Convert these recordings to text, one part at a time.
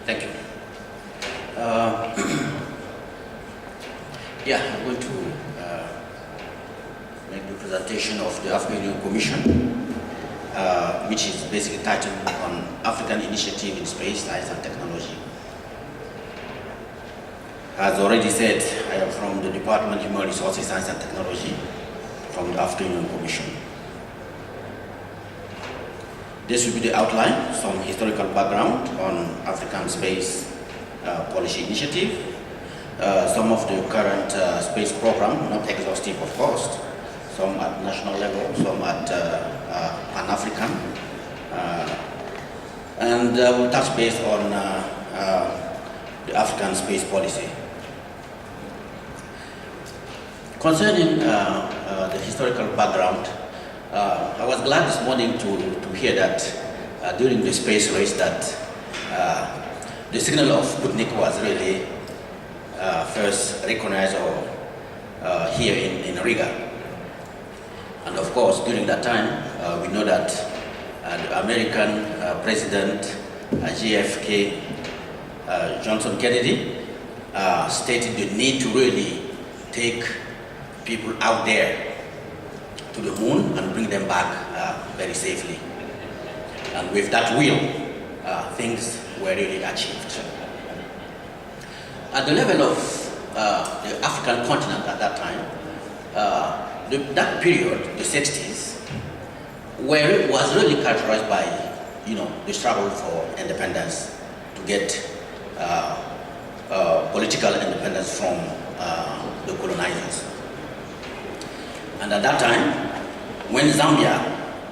Thank you. I'm going to make the presentation of the African Union Commission, which is basically titled on African Initiative in Space, Science and Technology. As already said, I am from the Department of Human Resources, Science and Technology from the African Union Commission. This will be the outline, some historical background on African space policy initiative, some of the current space program, not exhaustive of course, some at national level, some at Pan-African, and we'll touch base on the African space policy. Concerning the historical background, I was glad this morning to hear that during the space race that the signal of Sputnik was really first recognized or here in Riga. And of course, during that time, we know that the American President JFK Johnson Kennedy stated the need to really take people out there to the moon and bring them back very safely. And with that will, things were really achieved. At the level of the African continent at that time, that period, the 60s, was really characterized by, the struggle for independence, to get political independence from the colonizers. And at that time, when Zambia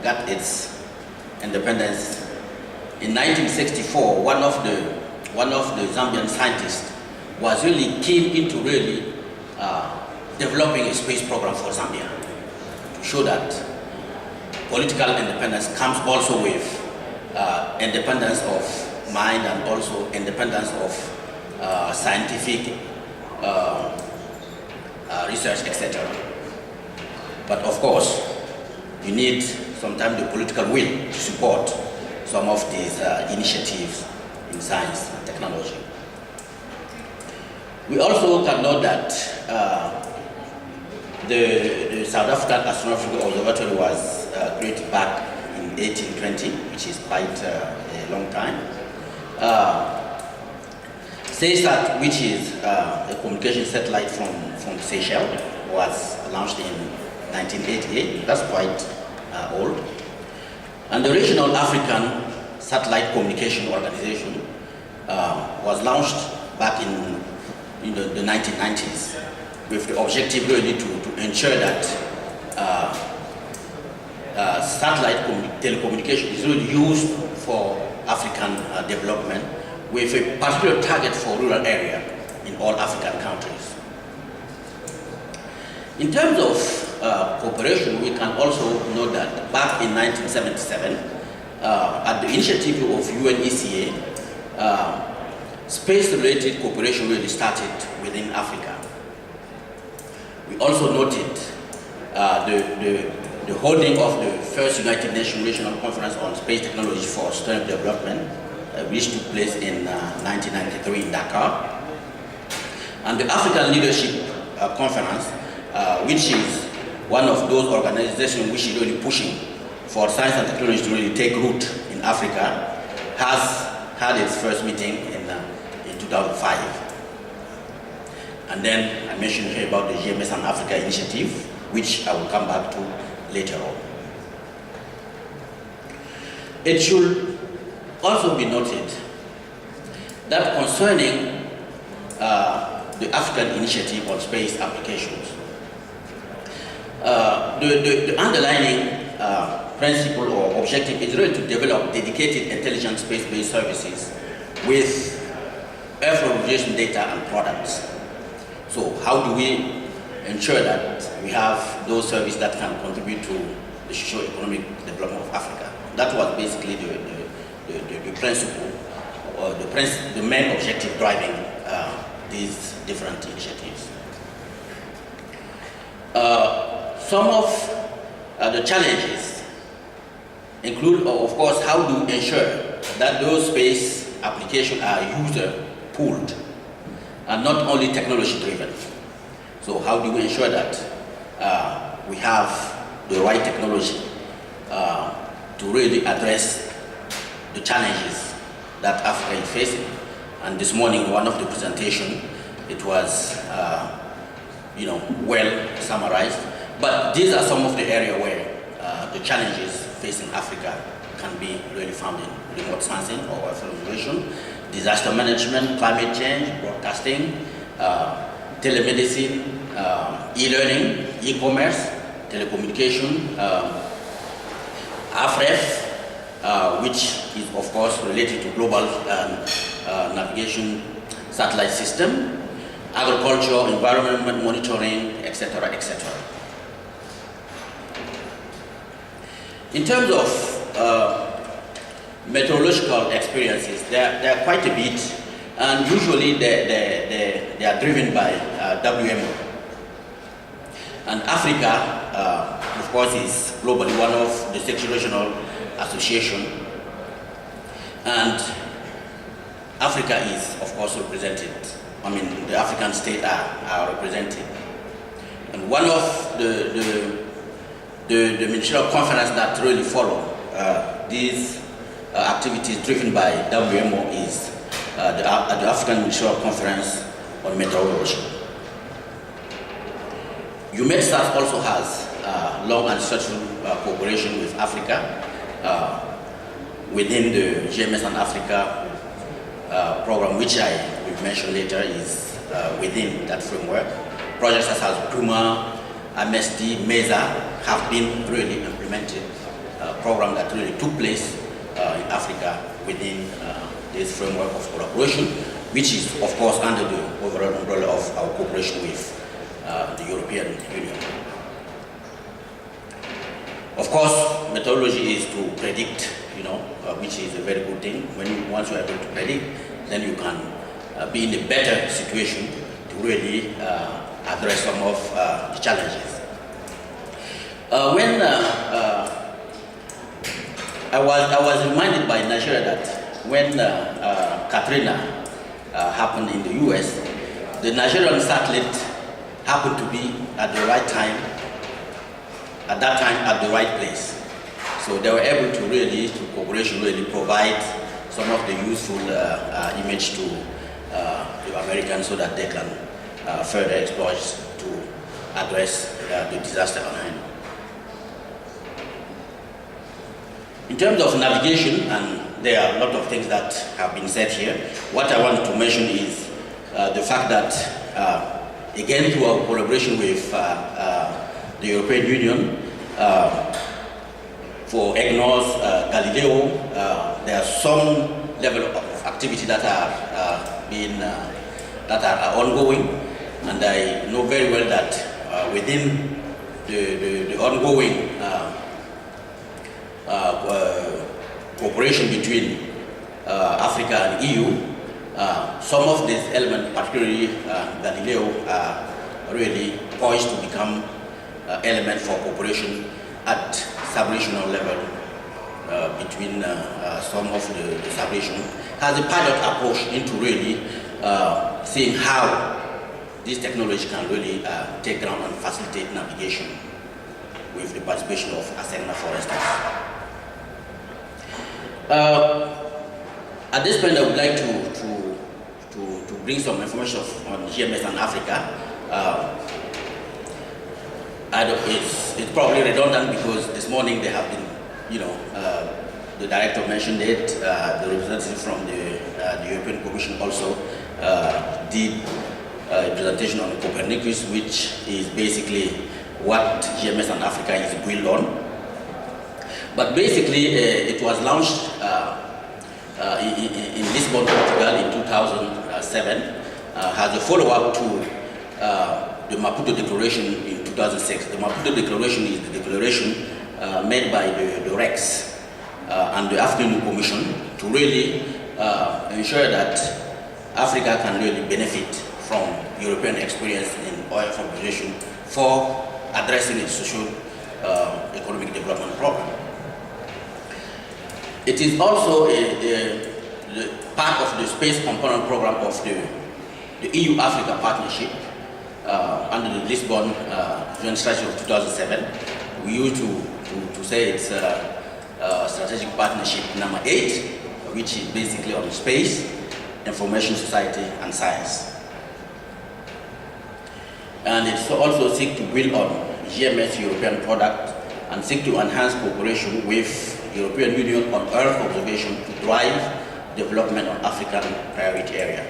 got its independence in 1964, one of the Zambian scientists was really keen into really developing a space program for Zambia to show that political independence comes also with independence of mind and also independence of scientific research, etc. But of course, you need sometimes the political will to support some of these initiatives in science and technology. We also can note that the South African Astronomical Observatory was created back in 1820, which is quite a long time. SESAT, which is a communication satellite from Seychelles, was launched in 1988, that's quite old. And the Regional African Satellite Communication Organization was launched back in the 1990s with the objective really to ensure that satellite telecommunication is really used for African development with a particular target for rural area in all African countries. In terms of cooperation, we can also note that back in 1977, at the initiative of UNECA, space-related cooperation really started within Africa. We also noted the holding of the first United Nations Regional Conference on Space Technology for Sustainable Development, which took place in 1993 in Dakar, and the African Leadership Conference, which is one of those organizations which is really pushing for science and technology to really take root in Africa, has had its first meeting in 2005. And then I mentioned here about the GMS and Africa initiative, which I will come back to later on. It should also be noted that concerning the African initiative on space applications, the underlying principle or objective is really to develop dedicated intelligent space-based services with Earth observation data and products. So how do we ensure that we have those services that can contribute to the socio-economic development of Africa? That was basically the principle or the main objective driving these different initiatives. Some of the challenges include, of course, how to ensure that those space applications are user-pulled and not only technology-driven. So how do we ensure that we have the right technology to really address the challenges that Africa is facing? And this morning, one of the presentation, it was well summarized. But these are some of the areas where the challenges facing Africa can be really found in remote sensing or evaluation, disaster management, climate change, broadcasting, telemedicine, e-learning, e-commerce, telecommunication, AFREF, which is of course related to global navigation satellite system, agriculture, environment monitoring, etc., etc. In terms of meteorological experiences, there are quite a bit, and usually they are driven by WMO. And Africa, of course, is globally one of the 6 regional associations, and Africa is, of course, represented. I mean, the African states are represented. And one of the ministerial conference that really follow these activities driven by WMO is the African Ministerial Conference on Meteorology. UMETSAT also has long and successful cooperation with Africa within the GMS and Africa program, which I will mention later, is within that framework. Projects such as PUMA, MSD, MESA have been really implemented, program that really took place in Africa within this framework of collaboration, which is of course under the overall umbrella of our cooperation with the European Union. Of course, meteorology is to predict, which is a very good thing. Once you are able to predict, then you can be in a better situation to really address some of the challenges. When I was reminded by Nigeria that when Katrina happened in the US, the Nigerian satellite happened to be at the right time, at that time at the right place. So they were able to really, through cooperation, really provide some of the useful image to the Americans so that they can further exploit to address the disaster on hand. In terms of navigation, and there are a lot of things that have been said here, what I want to mention is the fact that, again, through our collaboration with the European Union, for EGNOS, Galileo, there are some level of activity that are ongoing, and I know very well that within the ongoing cooperation between Africa and EU, some of these elements, particularly Galileo, are really poised to become elements for cooperation at sub-regional level between some of the sub-region, has a pilot approach into really seeing how this technology can really take ground and facilitate navigation with the participation of ASEAN, for instance. At this point, I would like to bring some information on GMS and Africa. It's probably redundant because this morning they have been, the director mentioned it, the representative from the European Commission also did a presentation on Copernicus, which is basically what GMS and Africa is built on. But basically, it was launched in Lisbon, Portugal in 2007, as a follow-up to the Maputo Declaration in 2006. The Maputo Declaration is the declaration made by the REX and the African Union Commission to really ensure that Africa can really benefit from European experience in oil exploration for addressing its social economic development program. It is also part of the space component program of the EU-Africa partnership under the Lisbon Joint Strategy of 2007. We used to say it's strategic partnership number 8, which is basically on space, information society, and science. And it also seeks to build on GMS European product and seek to enhance cooperation with European Union on Earth observation to drive development on African priority area.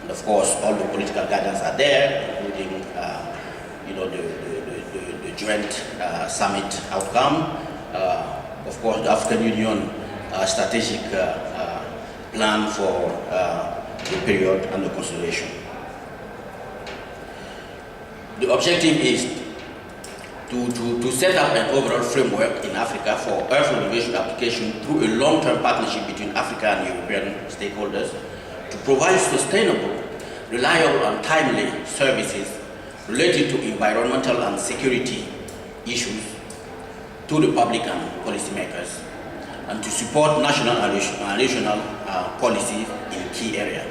And of course, all the political guidance are there, including the joint summit outcome. Of course, the African Union strategic plan for the period under consideration. The objective is to set up an overall framework in Africa for Earth observation application through a long-term partnership between Africa and European stakeholders to provide sustainable, reliable, and timely services related to environmental and security issues to the public and policymakers, and to support national and regional policies in key areas.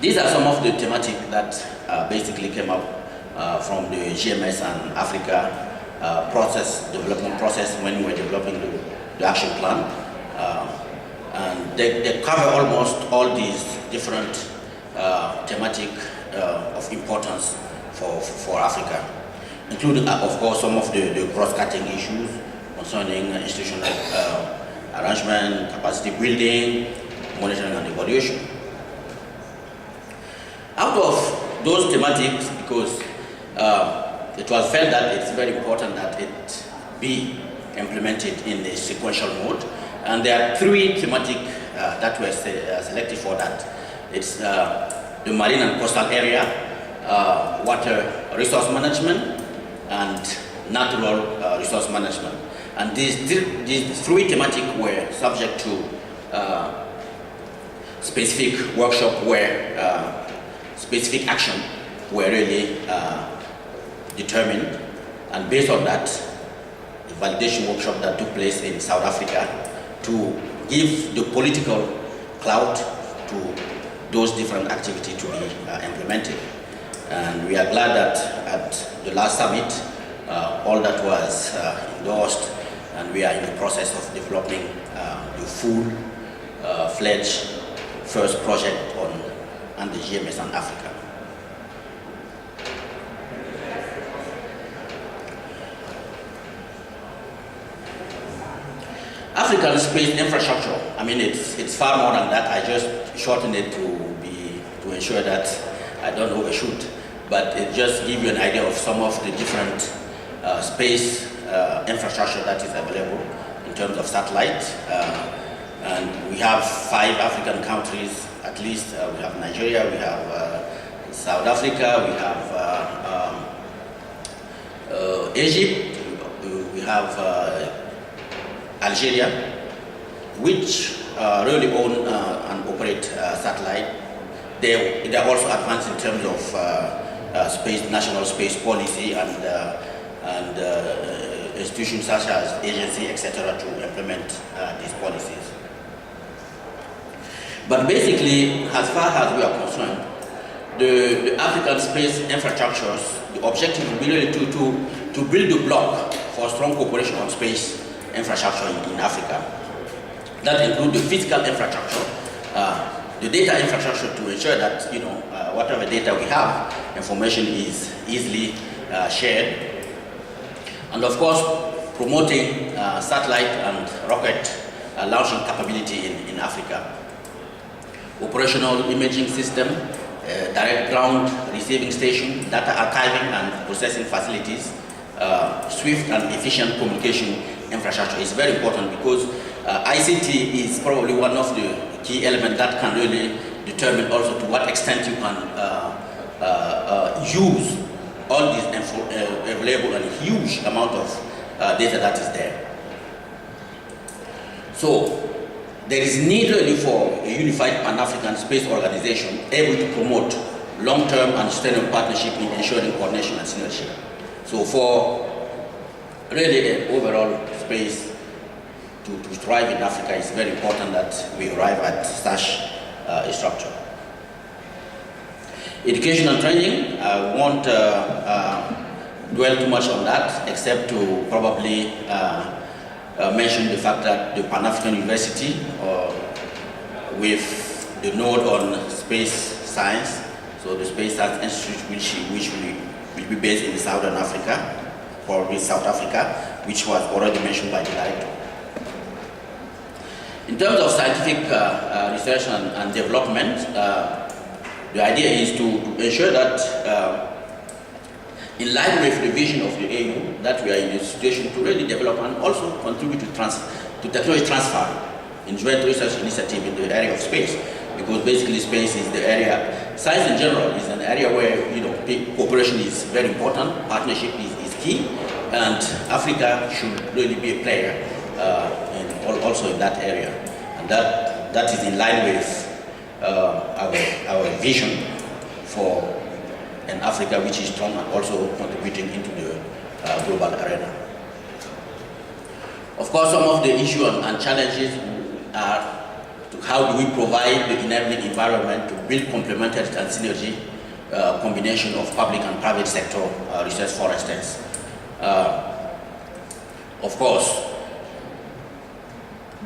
These are some of the thematics that basically came up from the GMS and Africa development process when we were developing the action plan. And they cover almost all these different thematic of importance for Africa, including, of course, some of the cross-cutting issues concerning institutional arrangement, capacity building, monitoring and evaluation. Out of those thematics, because it was felt that it's very important that it be implemented in the sequential mode, and there are 3 thematic that were selected for that. It's the marine and coastal area, water resource management, and natural resource management. And these 3 thematic were subject to specific workshop where specific action were really determined, and based on that, the validation workshop that took place in South Africa to give the political clout to those different activities to be implemented. And we are glad that at the last summit, all that was endorsed, and we are in the process of developing the full-fledged first project on the GMS and Africa. African space infrastructure, I mean, it's far more than that. I just shortened it to ensure that I don't overshoot, but it just gives you an idea of some of the different space infrastructure that is available in terms of satellite. And we have 5 African countries, at least. We have Nigeria, we have South Africa, we have Egypt, we have Algeria, which really own and operate satellite. They are also advanced in terms of national space policy and institutions such as agency, etc., to implement these policies. But basically, as far as we are concerned, the African space infrastructures, the objective will be really to build a block for strong cooperation on space infrastructure in Africa. That includes the physical infrastructure, the data infrastructure to ensure that whatever data we have, information is easily shared, and of course promoting satellite and rocket launching capability in Africa. Operational imaging system, direct ground receiving station, data archiving and processing facilities, swift and efficient communication infrastructure is very important, because ICT is probably one of the key elements that can really determine also to what extent you can use all these available and huge amount of data that is there. So there is need really for a unified Pan-African space organization able to promote long-term and sustainable partnership in ensuring coordination and synergy. So for really an overall space to thrive in Africa, it's very important that we arrive at such a structure. Education and training, I won't dwell too much on that, except to probably mention the fact that the Pan-African University, with the node on space science, so the Space Science Institute, which will be based in Southern Africa, probably South Africa, which was already mentioned by the director. In terms of scientific research and development, the idea is to ensure that in line with the vision of the AU, that we are in a situation to really develop and also contribute to technology transfer in joint research initiative in the area of space, because basically space is the area, science in general is an area where cooperation is very important, partnership is key, and Africa should really be a player also in that area, and that is in line with our vision for an Africa which is strong and also contributing into the global arena. Of course, some of the issues and challenges are to how do we provide the enabling environment to build complementary and synergy combination of public and private sector research, for instance. Of course,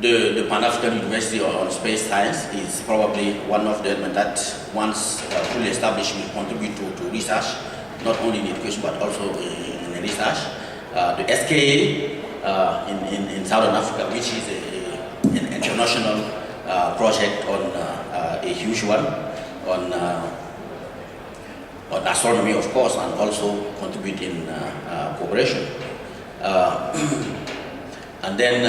the Pan-African University on Space Science is probably one of the elements that once fully established will contribute to research, not only in education but also in research. The SKA in Southern Africa, which is an international project on a huge one, on astronomy, of course, and also contribute in cooperation. And then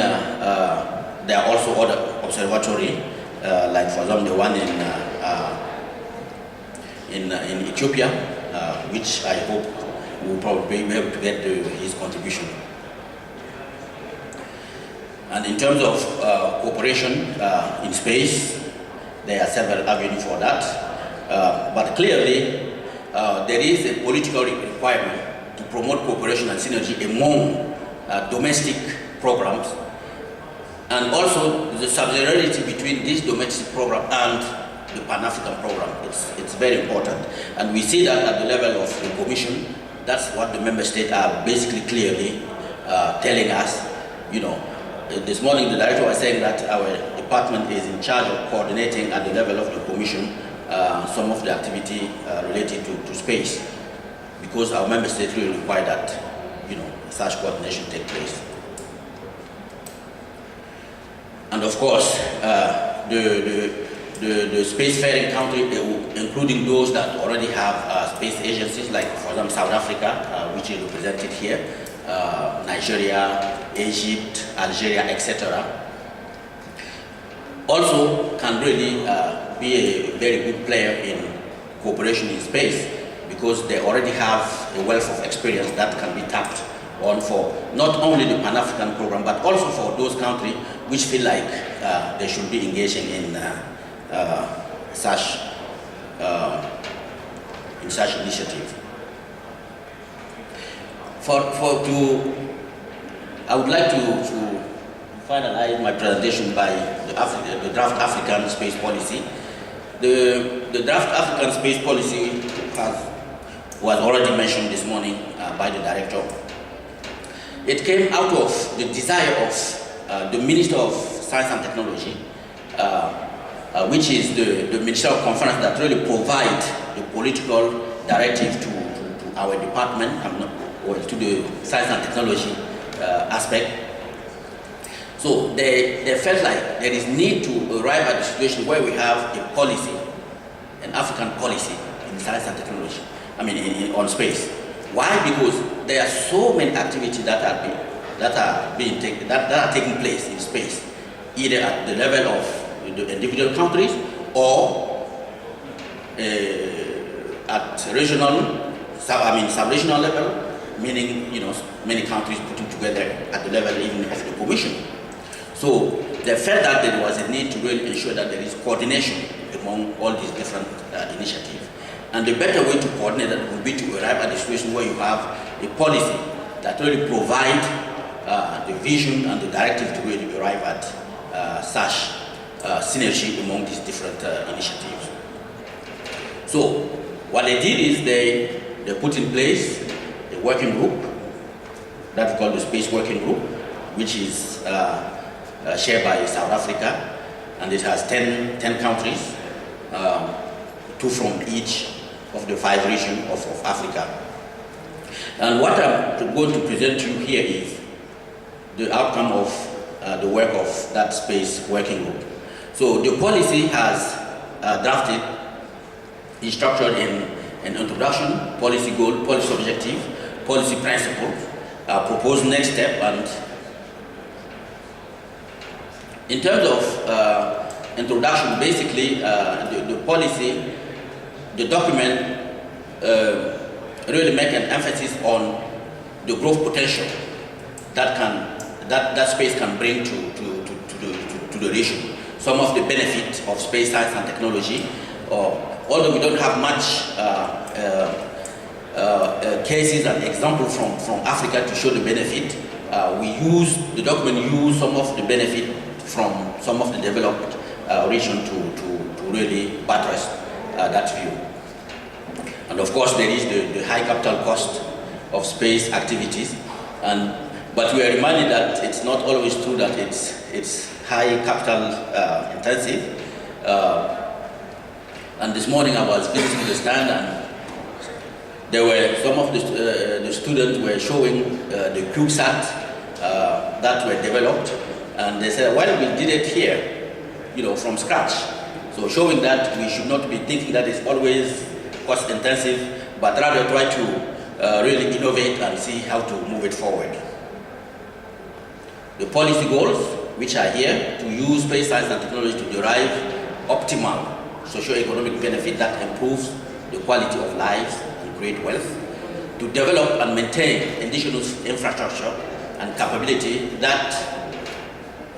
there are also other observatory, like for example the one in Ethiopia, which I hope will probably be able to get his contribution. And in terms of cooperation in space, there are several avenues for that. But clearly, there is a political requirement to promote cooperation and synergy among domestic programs, and also the subsidiarity between this domestic program and the Pan-African program. It's very important. And we see that at the level of the Commission. That's what the member states are basically clearly telling us. This morning the director was saying that our department is in charge of coordinating at the level of the Commission some of the activity related to space, because our member states really require that such coordination take place. And of course, the spacefaring country, including those that already have space agencies, like for example South Africa, which is represented here, Nigeria, Egypt, Algeria, etc., also can really be a very good player in cooperation in space, because they already have a wealth of experience that can be tapped on for not only the Pan-African program, but also for those countries which feel like they should be engaging in such initiative. I would like to finalize my presentation by the draft African space policy. The draft African space policy was already mentioned this morning by the director. It came out of the desire of the Minister of Science and Technology, which is the ministerial conference that really provides the political directive to our department, or to the science and technology aspect. So they felt like there is need to arrive at a situation where we have a policy, an African policy in science and technology, on space. Why? Because there are so many activities that are taking place in space, either at the level of the individual countries or at regional, sub-regional level, meaning many countries putting together at the level even of the Commission. So they felt that there was a need to really ensure that there is coordination among all these different initiatives. And the better way to coordinate that would be to arrive at a situation where you have a policy that really provides the vision and the directive to really arrive at such synergy among these different initiatives. So what they did is they put in place a working group that we call the Space Working Group, which is shared by South Africa, and it has 10 countries, 2 from each of the 5 regions of Africa. And what I'm going to present to you here is the outcome of the work of that Space Working Group. So the policy has drafted, is structured in an introduction, policy goal, policy objective, policy principle, proposed next step, and in terms of introduction, basically the policy, the document really make an emphasis on the growth potential that space can bring to the region. Some of the benefits of space science and technology, although we don't have much cases and examples from Africa to show the benefit, the document use some of the benefit from some of the developed region to really buttress that view. And of course there is the high capital cost of space activities, but we are reminded that it's not always true that it's high capital intensive. And this morning I was visiting the stand, and there were some of the students were showing the CubeSat that were developed, and they said, well, we did it here, from scratch. So showing that we should not be thinking that it's always cost intensive, but rather try to really innovate and see how to move it forward. The policy goals, which are here, to use space science and technology to derive optimal socio-economic benefit that improves the quality of lives and create wealth, to develop and maintain indigenous infrastructure and capability that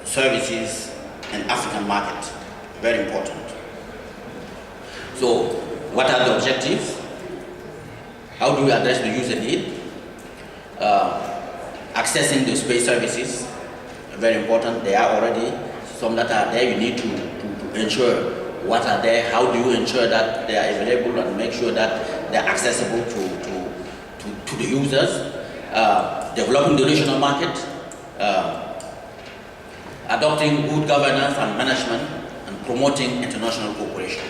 services an African market. Very important. So, what are the objectives? How do we address the user need? Accessing the space services, very important. There are already some that are there. You need to ensure what are there, how do you ensure that they are available and make sure that they are accessible to the users. Developing the regional market, adopting good governance and management, and promoting international cooperation.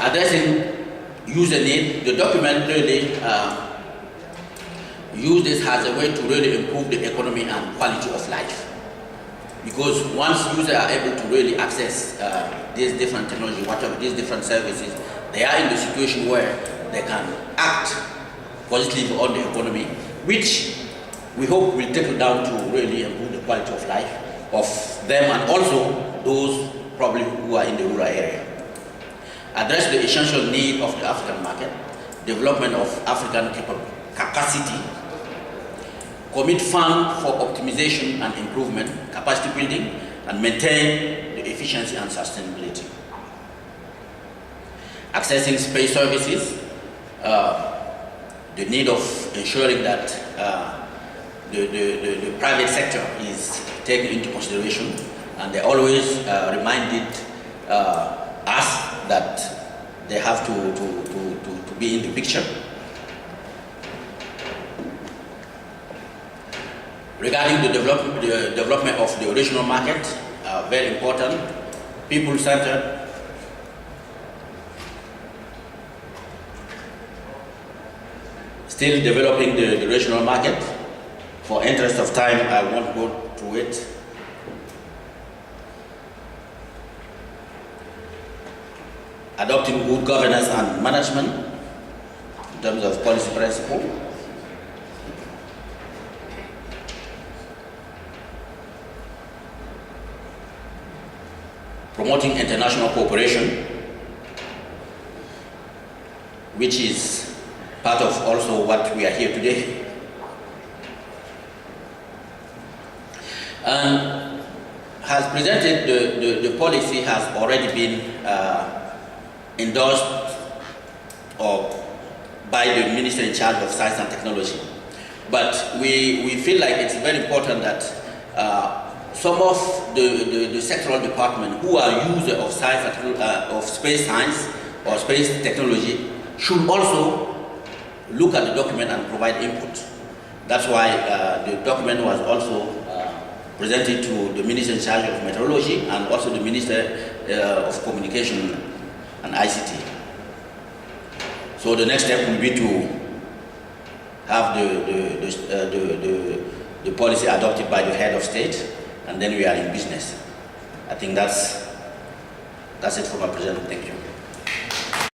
Addressing user need, the document really use this as a way to really improve the economy and quality of life. Because once users are able to really access these different technology, whatever these different services, they are in the situation where they can act positively on the economy, which we hope will trickle down to really improve the quality of life of them and also those probably who are in the rural area. Address the essential need of the African market, development of African capacity, commit funds for optimization and improvement, capacity building, and maintain the efficiency and sustainability. Accessing space services, the need of ensuring that the private sector is taken into consideration, and they always reminded us that they have to be in the picture. Regarding the development of the regional market, very important, people-centered, still developing the regional market. For interest of time, I won't go through it. Adopting good governance and management in terms of policy principle. Promoting international cooperation, which is part of also what we are here today. And has presented, the policy has already been endorsed by the Minister in charge of Science and Technology. But we feel like it's very important that some of the sectoral department who are users of science, of space science or space technology should also look at the document and provide input. That's why the document was also presented to the Minister in charge of Meteorology and also the Minister of Communication and ICT. So the next step will be to have the policy adopted by the head of state, and then we are in business. I think that's it for my presentation. Thank you.